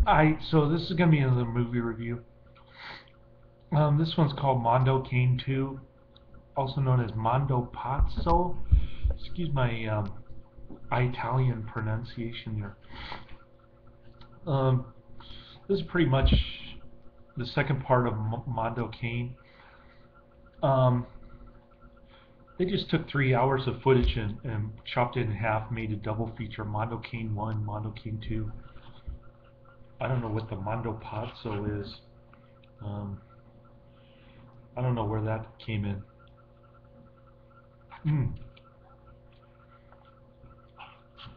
So this is gonna be another movie review. This one's called Mondo Cane 2, also known as Mondo Pazzo. Excuse my Italian pronunciation there. Um, this is pretty much the second part of Mondo Cane. Um, they just took 3 hours of footage and chopped it in half, made a double feature: Mondo Cane 1, Mondo Cane 2. I don't know what the Mondo Pazzo is. Um, I don't know where that came in. Mm,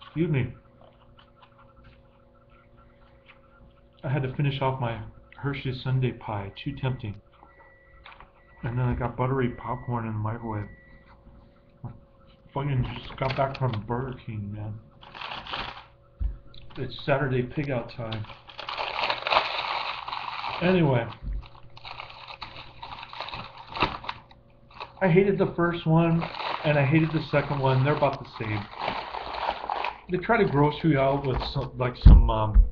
excuse me. I had to finish off my Hershey's Sundae pie. Too tempting. And then I got buttery popcorn in the microwave. Fucking just got back from Burger King, man. It's Saturday pig out time. Anyway, I hated the first one and I hated the second one. They're about the same. They try to gross you out with some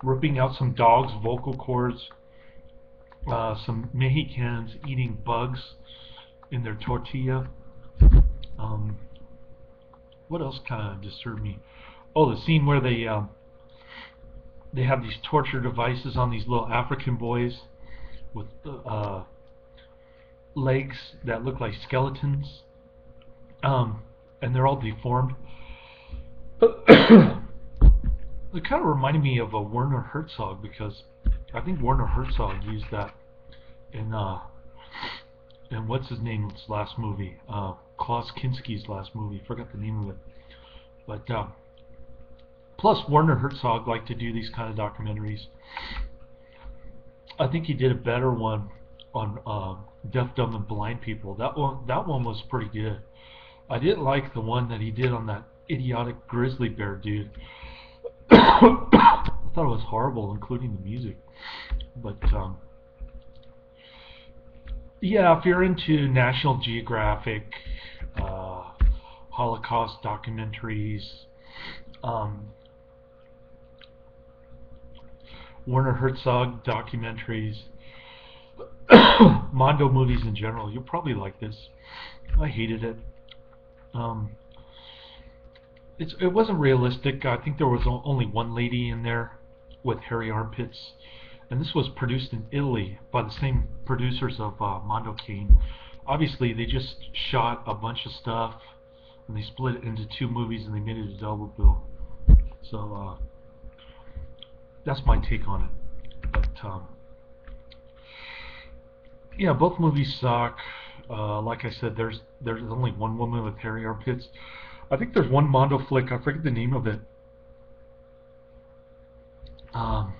ripping out some dogs' vocal cords, some Mexicans eating bugs in their tortilla. Um, what else kind of disturbed me? Oh, the scene where they have these torture devices on these little African boys with legs that look like skeletons, and they're all deformed. It kind of reminded me of a Werner Herzog, because I think Werner Herzog used that in what's his name's last movie, Klaus Kinski's last movie. Forgot the name of it, but plus Werner Herzog liked to do these kind of documentaries. I think he did a better one on deaf, dumb, and blind people. That one was pretty good. I didn't like the one that he did on that idiotic grizzly bear dude. I thought it was horrible, including the music. But yeah, if you're into National Geographic, Holocaust documentaries, um, Werner Herzog documentaries, Mondo movies in general, you'll probably like this. I hated it. Um, it wasn't realistic. I think there was only one lady in there with hairy armpits, and this was produced in Italy by the same producers of Mondo Cane. Obviously, they just shot a bunch of stuff and they split it into two movies and they made it a double bill. So that's my take on it. But yeah, both movies suck. Like I said, there's only one woman with hairy armpits. I think there's one Mondo flick. I forget the name of it. Um,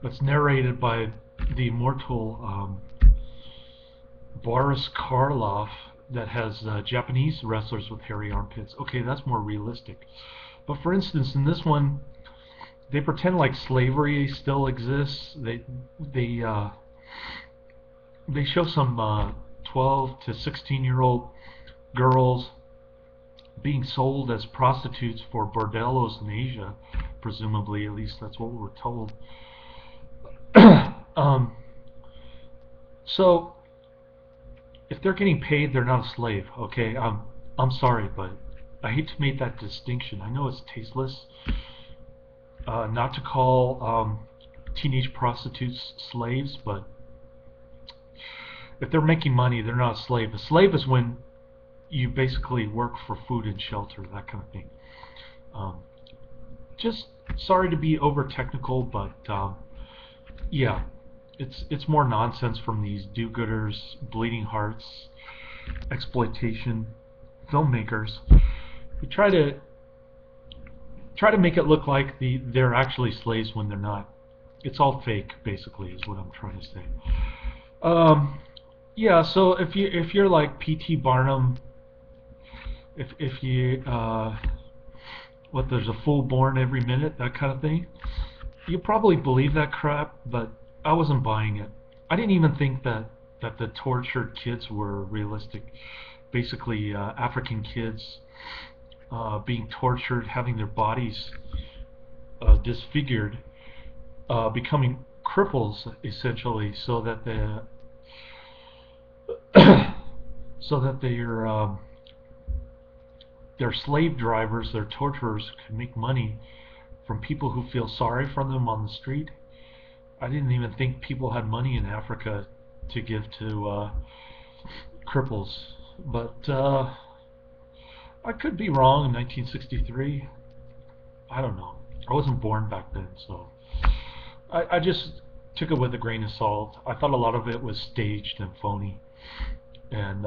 that's narrated by the immortal Boris Karloff, that has Japanese wrestlers with hairy armpits. Okay, that's more realistic. But for instance, in this one, they pretend like slavery still exists. They they show some 12 to 16-year-old girls being sold as prostitutes for bordellos in Asia, presumably. At least that's what we were told. um, so if they're getting paid, they're not a slave. Okay, I'm sorry, but I hate to make that distinction. I know it's tasteless. Not to call teenage prostitutes slaves, but if they're making money, they're not a slave. A slave is when you basically work for food and shelter, that kind of thing. Um, just sorry to be over technical, but yeah, it's more nonsense from these do-gooders, bleeding hearts, exploitation filmmakers who try to make it look like they're actually slaves when they're not. It's all fake, basically, is what I'm trying to say. Um, yeah, so if you're like P.T. Barnum, if you what, there's a fool born every minute, that kind of thing, you probably believe that crap, but I wasn't buying it. I didn't even think that the tortured kids were realistic. Basically, African kids being tortured, having their bodies disfigured becoming cripples essentially, so that so that their slave drivers, their torturers, can make money from people who feel sorry for them on the street. I didn't even think people had money in Africa to give to cripples, but I could be wrong. In 1963, I don't know. I wasn't born back then, so I just took it with a grain of salt. I thought a lot of it was staged and phony, and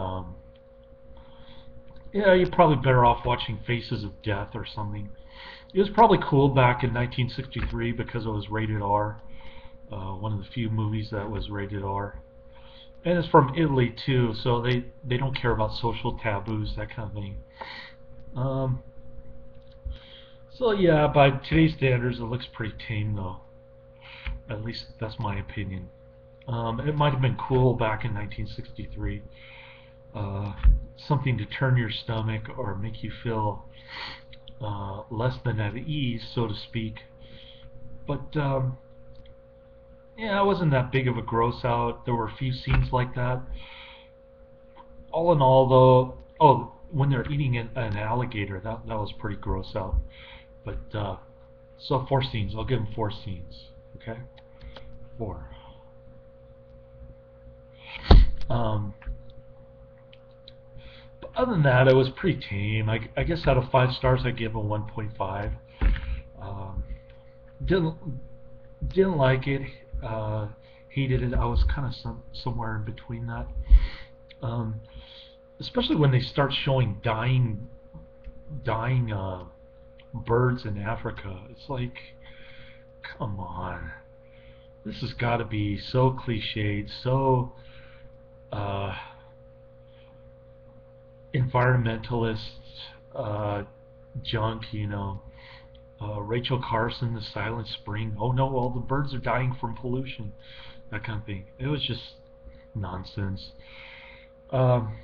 yeah, you're probably better off watching Faces of Death or something. It was probably cool back in 1963 because it was rated R. One of the few movies that was rated R. And it's from Italy too, so they don't care about social taboos, that kind of thing. Um, so yeah, by today's standards, it looks pretty tame though. At least that's my opinion. It might have been cool back in 1963. Something to turn your stomach or make you feel less than at ease, so to speak. But yeah, it wasn't that big of a gross out. There were a few scenes like that. All in all, though, oh, when they're eating an alligator, that was pretty gross out. But so 4 scenes. I'll give them 4 scenes. Okay, 4. But other than that, it was pretty tame. I guess out of 5 stars, I give a 1.5. Um, didn't didn't like it. Hated it. I was kind of somewhere in between that. Um, Especially when they start showing dying birds in Africa. It's like, come on, this has got to be so cliched, so uh, environmentalist junk, you know. Rachel Carson, The Silent Spring. Oh no, all the birds are dying from pollution. That kind of thing. It was just nonsense. Um,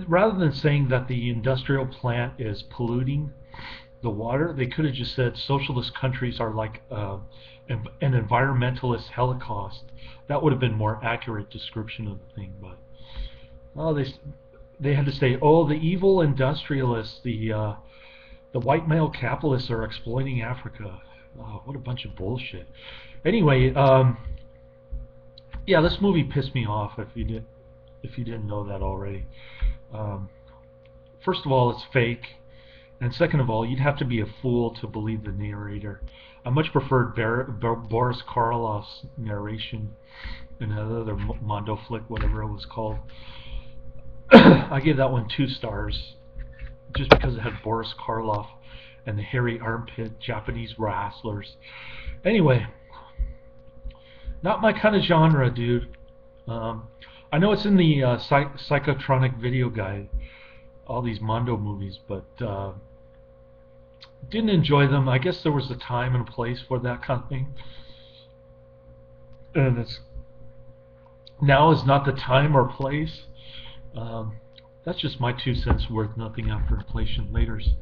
Rather than saying that the industrial plant is polluting the water, they could have just said socialist countries are like an environmentalist holocaust. That would have been more accurate description of the thing. But oh, they had to say, oh, the evil industrialists, the white male capitalists are exploiting Africa. Oh, what a bunch of bullshit. Anyway, yeah, this movie pissed me off. If you didn't know that already. Um, First of all, it's fake, and second of all, you'd have to be a fool to believe the narrator. I much preferred Boris Karloff's narration in another Mondo flick, whatever it was called. I gave that one 2 stars, just because it had Boris Karloff and the hairy armpit Japanese wrestlers. Anyway, not my kind of genre, dude. I know it's in the Psychotronic video guide, all these Mondo movies, but didn't enjoy them. I guess there was a time and a place for that kind of thing, and now is not the time or place. That's just my 2 cents worth. Nothing after inflation. Laters.